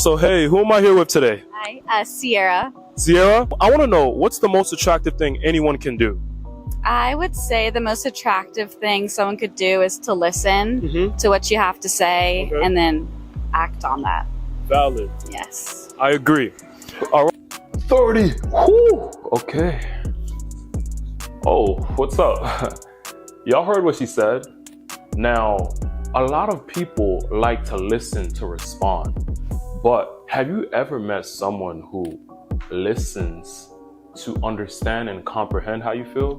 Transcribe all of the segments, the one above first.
So hey, who am I here with today? Hi, Sierra. Sierra? I want to know, what's the most attractive thing anyone can do? I would say the most attractive thing someone could do is to listen to what you have to say and then act on that. Valid. Yes. I agree. All right. 30. Whew. Okay. Oh, what's up? Y'all heard what she said? Now, a lot of people like to listen to respond. But have you ever met someone who listens to understand and comprehend how you feel?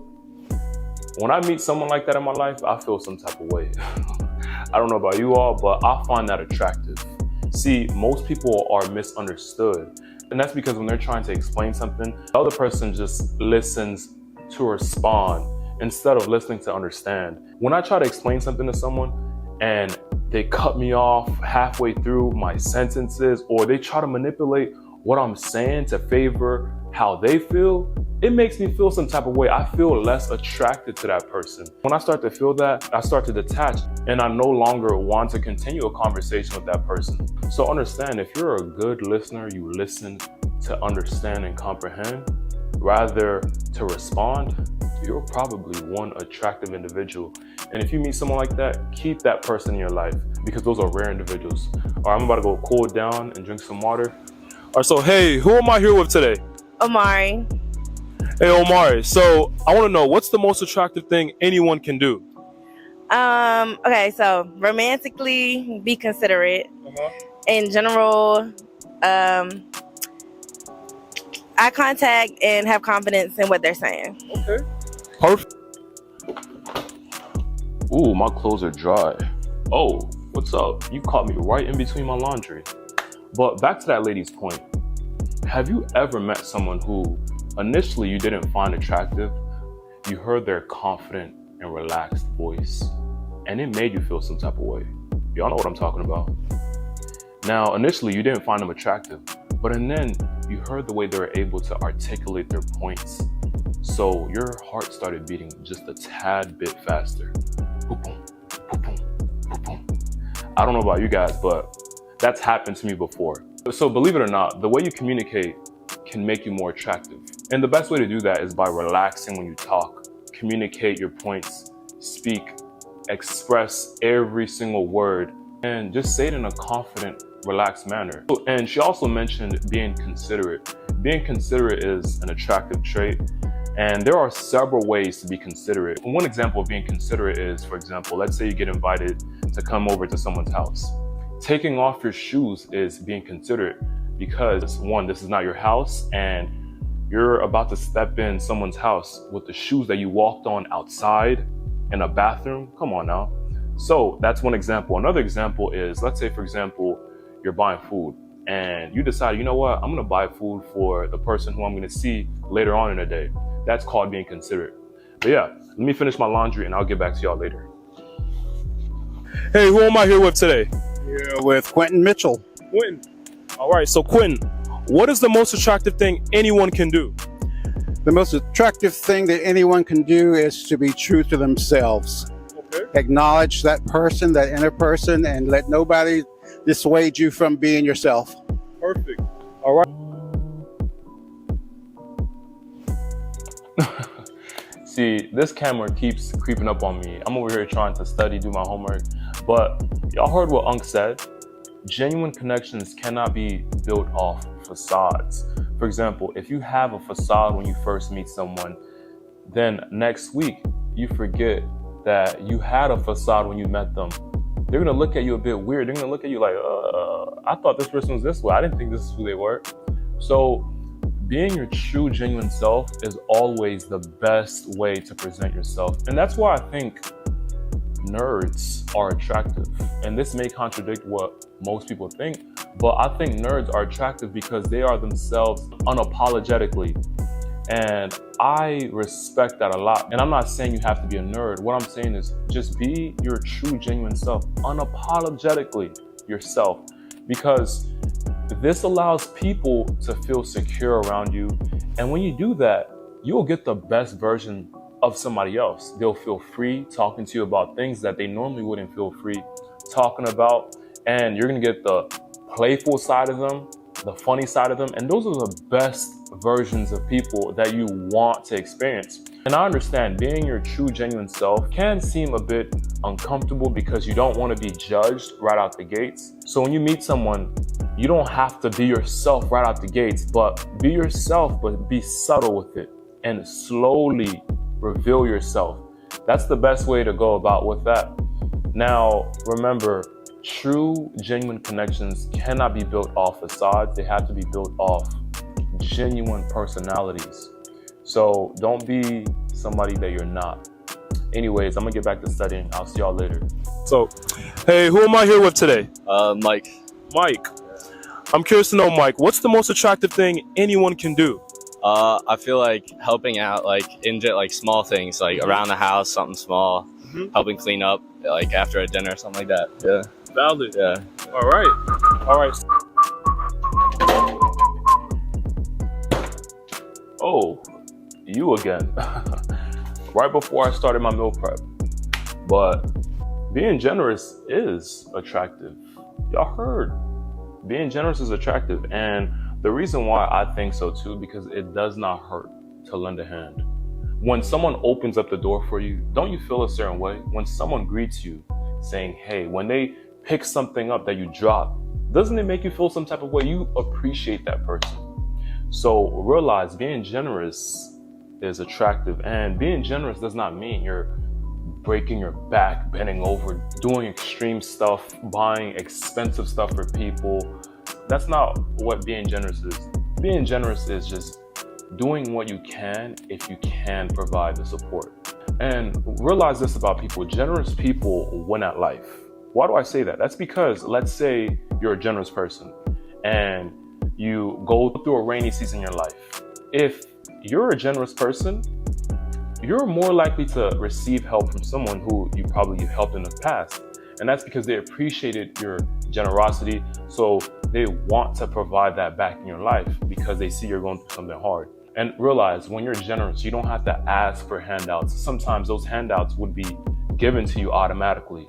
When I meet someone like that in my life, I feel some type of way. I don't know about you all, but I find that attractive. See, most people are misunderstood. And that's because when they're trying to explain something, the other person just listens to respond instead of listening to understand. When I try to explain something to someone and they cut me off halfway through my sentences, or they try to manipulate what I'm saying to favor how they feel, it makes me feel some type of way. I feel less attracted to that person. When I start to feel that, I start to detach and I no longer want to continue a conversation with that person. So understand, if you're a good listener, you listen to understand and comprehend rather to respond, you're probably one attractive individual. And if you meet someone like that, keep that person in your life because those are rare individuals. All right, I'm about to go cool it down and drink some water. All right, so hey, who am I here with today? Omari. Hey, Omari. So I want to know, what's the most attractive thing anyone can do? Okay, so romantically, be considerate. In general, eye contact and have confidence in what they're saying. Okay. Perfect. Ooh, my clothes are dry. Oh, what's up? You caught me right in between my laundry. But back to that lady's point. Have you ever met someone who initially you didn't find attractive? You heard their confident and relaxed voice, and it made you feel some type of way. Y'all know what I'm talking about. Now, initially you didn't find them attractive, but then you heard the way they were able to articulate their points. So your heart started beating just a tad bit faster. Boom, boom, boom, boom, boom, boom. I don't know about you guys, but that's happened to me before. So believe it or not, the way you communicate can make you more attractive. And the best way to do that is by relaxing when you talk. Communicate your points, speak, express every single word, and just say it in a confident, relaxed manner. And she also mentioned being considerate. Being considerate is an attractive trait. And there are several ways to be considerate. One example of being considerate is, for example, let's say you get invited to come over to someone's house. Taking off your shoes is being considerate because, one, this is not your house and you're about to step in someone's house with the shoes that you walked on outside in a bathroom. Come on now. So that's one example. Another example is, let's say, for example, you're buying food and you decide, you know what, I'm going to buy food for the person who I'm going to see later on in the day. That's called being considerate. But yeah, let me finish my laundry and I'll get back to y'all later. Hey, who am I here with today? Here with Quentin Mitchell. Quentin. All right, so Quentin, what is the most attractive thing anyone can do? The most attractive thing that anyone can do is to be true to themselves. Okay. Acknowledge that person, that inner person, and let nobody dissuade you from being yourself. Perfect. All right. See, this camera keeps creeping up on me. I'm over here trying to study, do my homework. But y'all heard what Unc said? Genuine connections cannot be built off facades. For example, if you have a facade when you first meet someone, then next week you forget that you had a facade when you met them. They're gonna look at you a bit weird. They're gonna look at you like, I thought this person was this way. I didn't think this is who they were. So being your true, genuine self is always the best way to present yourself. And that's why I think nerds are attractive. And this may contradict what most people think, but I think nerds are attractive because they are themselves unapologetically. And I respect that a lot. And I'm not saying you have to be a nerd. What I'm saying is just be your true, genuine self, unapologetically yourself, because this allows people to feel secure around you. And when you do that, you'll get the best version of somebody else. They'll feel free talking to you about things that they normally wouldn't feel free talking about. And you're gonna get the playful side of them, the funny side of them, and those are the best versions of people that you want to experience. And I understand being your true, genuine self can seem a bit uncomfortable because you don't want to be judged right out the gates. So when you meet someone, you don't have to be yourself right out the gates, but be yourself, but be subtle with it and slowly reveal yourself. That's the best way to go about with that. Now, remember, true, genuine connections cannot be built off facades. They have to be built off genuine personalities. So don't be somebody that you're not. Anyways, I'm gonna get back to studying. I'll see y'all later. So, hey, who am I here with today? Mike. Mike. I'm curious to know, Mike, what's the most attractive thing anyone can do? I feel like helping out, like in like small things, like around the house, something small, helping clean up, like after a dinner, something like that. Yeah. Valid. Yeah. All right. All right. Oh, you again. Right before I started my meal prep. But being generous is attractive. Y'all heard. Being generous is attractive. And the reason why I think so too, because it does not hurt to lend a hand. When someone opens up the door for you, don't you feel a certain way? When someone greets you saying, hey, when they pick something up that you drop, doesn't it make you feel some type of way? You appreciate that person. So realize being generous is attractive, and being generous does not mean you're breaking your back, bending over, doing extreme stuff, buying expensive stuff for people. That's not what being generous is. Being generous is just doing what you can if you can provide the support. And realize this about people. Generous people win at life. Why do I say that? That's because let's say you're a generous person and you go through a rainy season in your life. If you're a generous person, you're more likely to receive help from someone who you probably helped in the past. And that's because they appreciated your generosity. So they want to provide that back in your life because they see you're going through something hard. And realize when you're generous, you don't have to ask for handouts. Sometimes those handouts would be given to you automatically.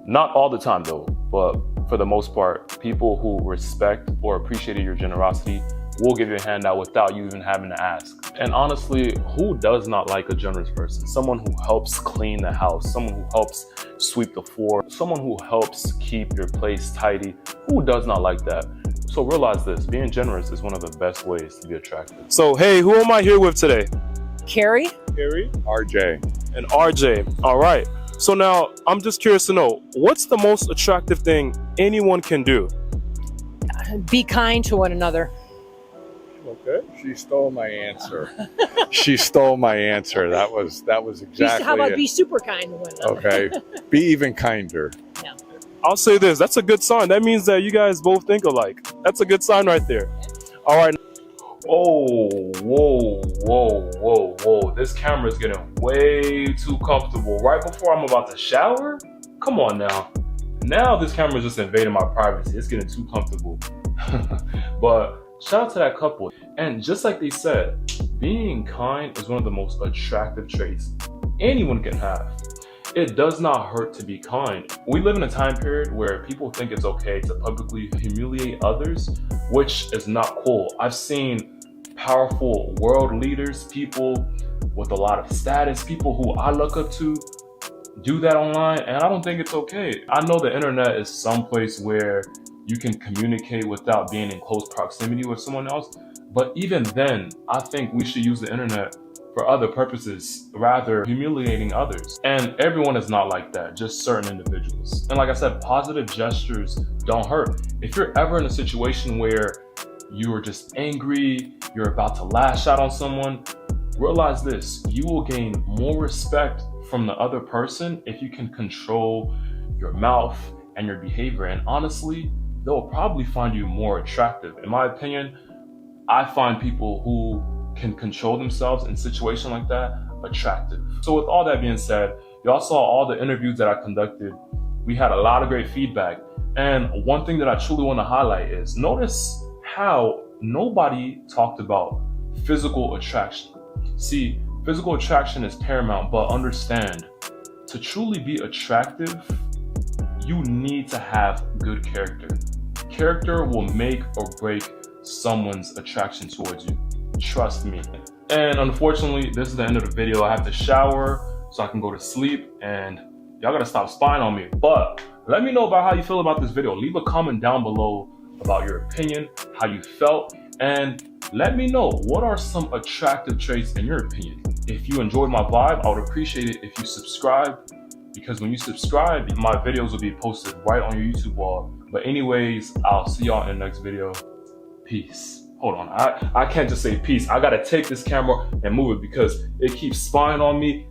Not all the time though, but for the most part, people who respect or appreciated your generosity will give you a handout without you even having to ask. And honestly, who does not like a generous person? Someone who helps clean the house, someone who helps sweep the floor, someone who helps keep your place tidy. Who does not like that? So realize this, being generous is one of the best ways to be attractive. So, hey, who am I here with today? Carrie. Carrie. RJ. And RJ. All right. So now I'm just curious to know, what's the most attractive thing anyone can do? Be kind to one another. Okay. She stole my answer. She stole my answer. That was exactly How about it. be super kind to one another? Okay. Be even kinder. Yeah. I'll say this, that's a good sign. That means that you guys both think alike. That's a good sign right there. All right. Oh, whoa. This camera's getting way too comfortable. Right before I'm about to shower? Come on now. Now this camera's just invading my privacy. It's getting too comfortable. But shout out to that couple. And just like they said, being kind is one of the most attractive traits anyone can have. It does not hurt to be kind. We live in a time period where people think it's okay to publicly humiliate others, which is not cool. I've seen powerful world leaders, people with a lot of status, people who I look up to, do that online, and I don't think it's okay. I know the internet is someplace where you can communicate without being in close proximity with someone else, but even then, I think we should use the internet for other purposes, rather humiliating others. And everyone is not like that, just certain individuals. And like I said, positive gestures don't hurt. If you're ever in a situation where you are just angry, you're about to lash out on someone, realize this, you will gain more respect from the other person if you can control your mouth and your behavior. And honestly, they'll probably find you more attractive. In my opinion, I find people who can control themselves in situations like that attractive. So with all that being said, y'all saw all the interviews that I conducted. We had a lot of great feedback. And one thing that I truly want to highlight is notice how nobody talked about physical attraction. See, physical attraction is paramount, but understand, to truly be attractive, you need to have good character. Character will make or break someone's attraction towards you. Trust me. And unfortunately, this is the end of the video. I have to shower so I can go to sleep, and y'all gotta stop spying on me. But let me know about how you feel about this video. Leave a comment down below about your opinion, how you felt, and let me know what are some attractive traits in your opinion. If you enjoyed my vibe, I would appreciate it if you subscribe, because when you subscribe, my videos will be posted right on your YouTube wall. But anyways, I'll see y'all in the next video. Peace. Hold on, I can't just say peace. I gotta take this camera and move it because it keeps spying on me